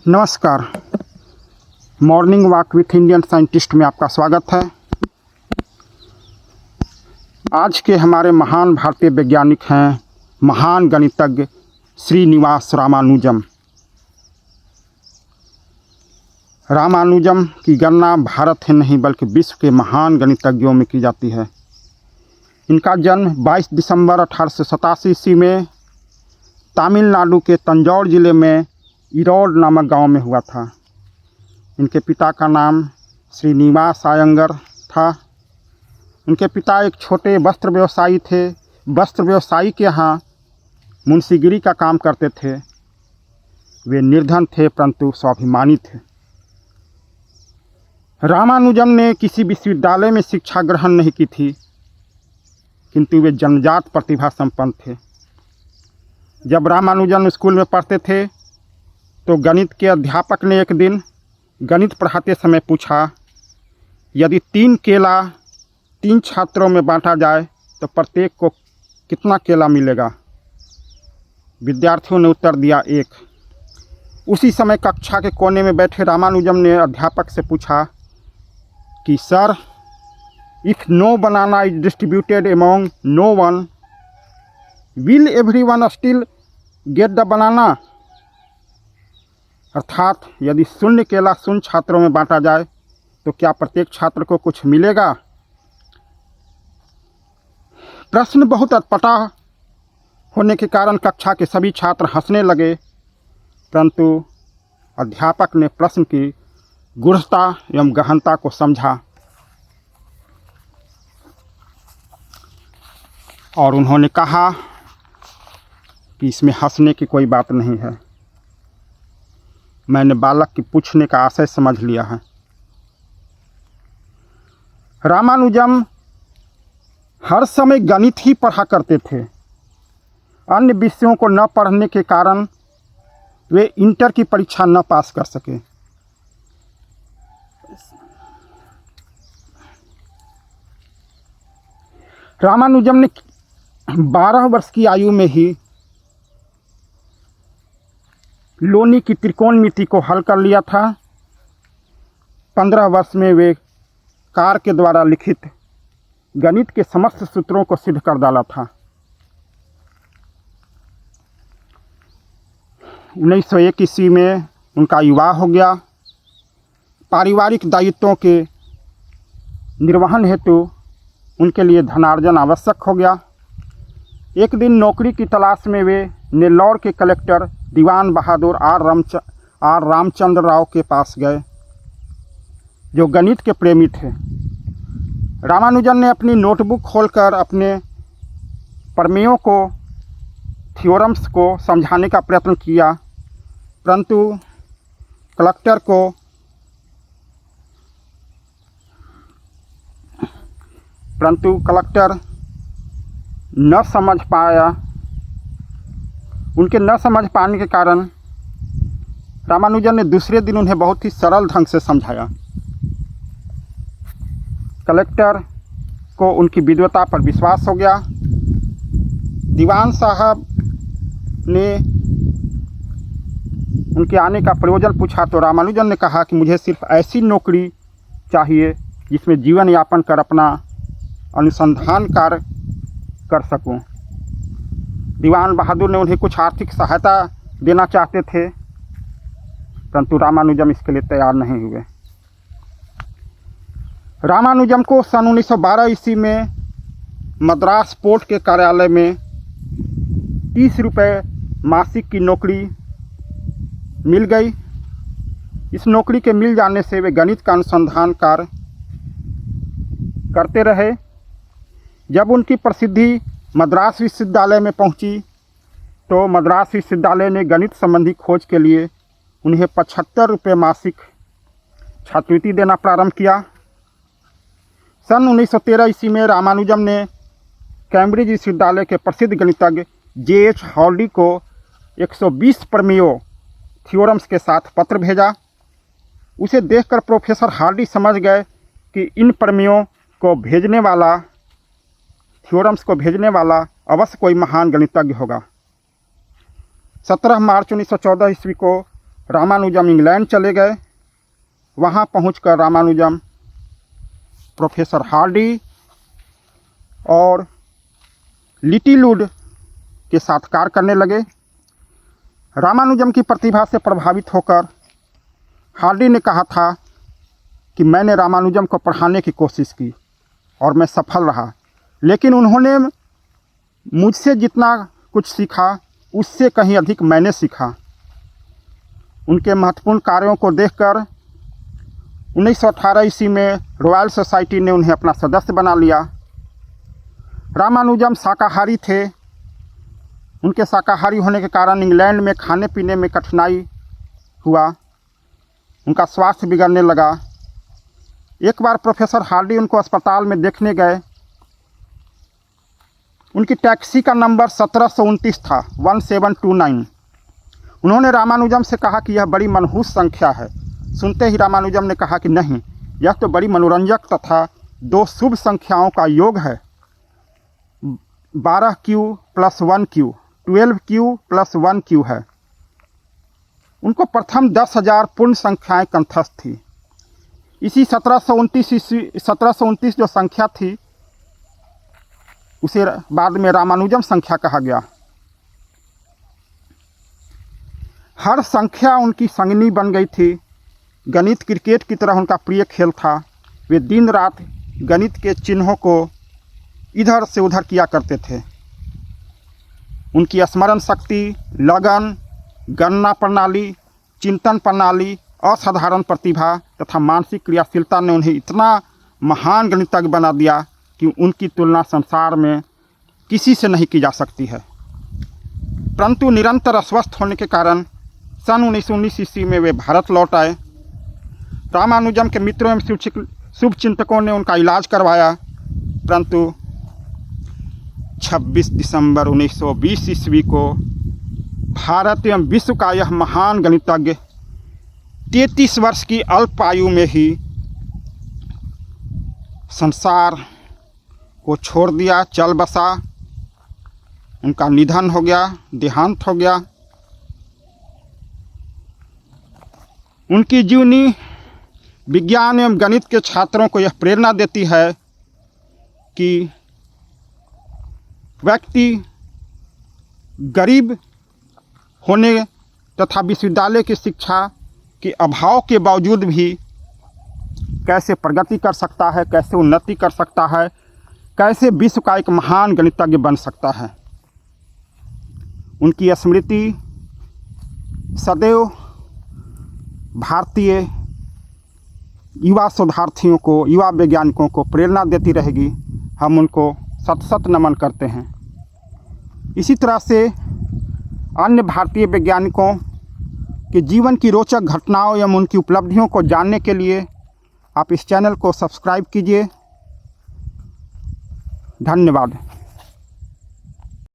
नमस्कार। Morning walk with Indian scientist में आपका स्वागत है। आज के हमारे महान भारतीय वैज्ञानिक हैं महान गणितज्ञ श्रीनिवास रामानुजम। रामानुजम की गणना भारत ही नहीं बल्कि विश्व के महान गणितज्ञों में की जाती है। इनका जन्म 22 दिसंबर 1887 ईस्वी में तमिलनाडु के तंजौर ज़िले में ईरोड नामक गांव में हुआ था। इनके पिता का नाम श्रीनिवास अयंगर था। उनके पिता एक छोटे वस्त्र व्यवसायी थे। वस्त्र व्यवसायी के यहाँ मुंशीगिरी का काम करते थे। वे निर्धन थे परंतु स्वाभिमानी थे। रामानुजम ने किसी विश्वविद्यालय में शिक्षा ग्रहण नहीं की थी, किंतु वे जन्मजात प्रतिभा संपन्न थे। जब रामानुजम स्कूल में पढ़ते थे तो गणित के अध्यापक ने एक दिन गणित पढ़ाते समय पूछा, यदि 3 केला 3 छात्रों में बांटा जाए तो प्रत्येक को कितना केला मिलेगा? विद्यार्थियों ने उत्तर दिया 1। उसी समय कक्षा के कोने में बैठे रामानुजम ने अध्यापक से पूछा कि sir, if no banana is distributed among no one, will everyone still get the banana? अर्थात यदि 0 केला 0 छात्रों में बांटा जाए तो क्या प्रत्येक छात्र को कुछ मिलेगा? प्रश्न बहुत अटपटा होने के कारण कक्षा के सभी छात्र हंसने लगे, परंतु अध्यापक ने प्रश्न की गूढ़ता एवं गहनता को समझा और उन्होंने कहा कि इसमें हंसने की कोई बात नहीं है। मैंने बालक की पूछने का आशय समझ लिया है। रामानुजम हर समय गणित ही पढ़ा करते थे। अन्य विषयों को न पढ़ने के कारण वे इंटर की परीक्षा न पास कर सके। रामानुजम ने 12 वर्ष की आयु में ही लोनी की त्रिकोणमिति को हल कर लिया था। 15 वर्ष में वे कार के द्वारा लिखित गणित के समस्त सूत्रों को सिद्ध कर डाला था। 1901 ईस्वी में उनका विवाह हो गया। पारिवारिक दायित्वों के निर्वहन हेतु उनके लिए धनार्जन आवश्यक हो गया। एक दिन नौकरी की तलाश में वे नेल्लौर के कलेक्टर दीवान बहादुर आर रामचंद्र राव के पास गए, जो गणित के प्रेमी थे। रामानुजन ने अपनी नोटबुक खोलकर अपने प्रमेयों को, थ्योरम्स को समझाने का प्रयत्न किया, परंतु कलेक्टर न समझ पाया। उनके न समझ पाने के कारण रामानुजन ने दूसरे दिन उन्हें बहुत ही सरल ढंग से समझाया। कलेक्टर को उनकी विद्वता पर विश्वास हो गया। दीवान साहब ने उनके आने का प्रयोजन पूछा तो रामानुजन ने कहा कि मुझे सिर्फ ऐसी नौकरी चाहिए जिसमें जीवन यापन कर अपना अनुसंधान कार्य कर सकूं। दीवान बहादुर ने उन्हें कुछ आर्थिक सहायता देना चाहते थे, परंतु रामानुजम इसके लिए तैयार नहीं हुए। रामानुजम को सन 1912 ईस्वी में मद्रास पोर्ट के कार्यालय में 30 रुपये मासिक की नौकरी मिल गई। इस नौकरी के मिल जाने से वे गणित का अनुसंधान कार्य करते रहे। जब उनकी प्रसिद्धि मद्रास विश्वविद्यालय में पहुंची तो मद्रास विश्वविद्यालय ने गणित संबंधी खोज के लिए उन्हें 75 रुपये मासिक छात्रवृत्ति देना प्रारंभ किया। सन 1913 ईस्वी में रामानुजम ने कैम्ब्रिज विश्वविद्यालय के प्रसिद्ध गणितज्ञ J.H. हार्डी को 120 प्रमेयों, थ्योरम्स के साथ पत्र भेजा। उसे देखकर प्रोफेसर हार्डी समझ गए कि इन प्रमेयों को भेजने वाला, थ्योरम्स को भेजने वाला अवश्य कोई महान गणितज्ञ होगा। 17 मार्च 1914 ईस्वी को रामानुजम इंग्लैंड चले गए। वहाँ पहुंचकर रामानुजम प्रोफेसर हार्डी और लिटिलवुड के साथ कार्य करने लगे। रामानुजम की प्रतिभा से प्रभावित होकर हार्डी ने कहा था कि मैंने रामानुजम को पढ़ाने की कोशिश की और मैं सफल रहा, लेकिन उन्होंने मुझसे जितना कुछ सीखा उससे कहीं अधिक मैंने सीखा। उनके महत्वपूर्ण कार्यों को देखकर 1918 ईस्वी में रॉयल सोसाइटी ने उन्हें अपना सदस्य बना लिया। रामानुजम शाकाहारी थे। उनके शाकाहारी होने के कारण इंग्लैंड में खाने पीने में कठिनाई हुआ, उनका स्वास्थ्य बिगड़ने लगा। एक बार प्रोफेसर हार्डी उनको अस्पताल में देखने गए। उनकी टैक्सी का नंबर 1729 था, 1729। उन्होंने रामानुजम से कहा कि यह बड़ी मनहूस संख्या है। सुनते ही रामानुजम ने कहा कि नहीं, यह तो बड़ी मनोरंजक तथा दो शुभ संख्याओं का योग है। 12Q + 1Q 12Q + 1Q है। उनको प्रथम 10,000 पूर्ण संख्याएं कंठस्थ थी। इसी 1729 जो संख्या थी उसे बाद में रामानुजम संख्या कहा गया। हर संख्या उनकी संगनी बन गई थी। गणित क्रिकेट की तरह उनका प्रिय खेल था। वे दिन रात गणित के चिन्हों को इधर से उधर किया करते थे। उनकी स्मरण शक्ति, लगन, गणना प्रणाली, चिंतन प्रणाली, असाधारण प्रतिभा तथा मानसिक क्रियाशीलता ने उन्हें इतना महान गणितज्ञ बना दिया कि उनकी तुलना संसार में किसी से नहीं की जा सकती है। परंतु निरंतर अस्वस्थ होने के कारण सन 1919 ईस्वी में वे भारत लौट आए। रामानुजम के मित्रों एवं शुभ चिंतकों ने उनका इलाज करवाया, परंतु 26 दिसंबर 1920 ईस्वी को भारत एवं विश्व का यह महान गणितज्ञ 33 वर्ष की अल्प आयु में ही संसार को छोड़ दिया, चल बसा। उनका निधन हो गया, देहांत हो गया। उनकी जीवनी विज्ञान एवं गणित के छात्रों को यह प्रेरणा देती है कि व्यक्ति गरीब होने तथा विश्वविद्यालय की शिक्षा के अभाव के बावजूद भी कैसे प्रगति कर सकता है, कैसे उन्नति कर सकता है, कैसे विश्व का एक महान गणितज्ञ बन सकता है। उनकी स्मृति सदैव भारतीय युवा शोधार्थियों को, युवा वैज्ञानिकों को प्रेरणा देती रहेगी। हम उनको शत शत नमन करते हैं। इसी तरह से अन्य भारतीय वैज्ञानिकों के जीवन की रोचक घटनाओं एवं उनकी उपलब्धियों को जानने के लिए आप इस चैनल को सब्सक्राइब कीजिए। धन्यवाद।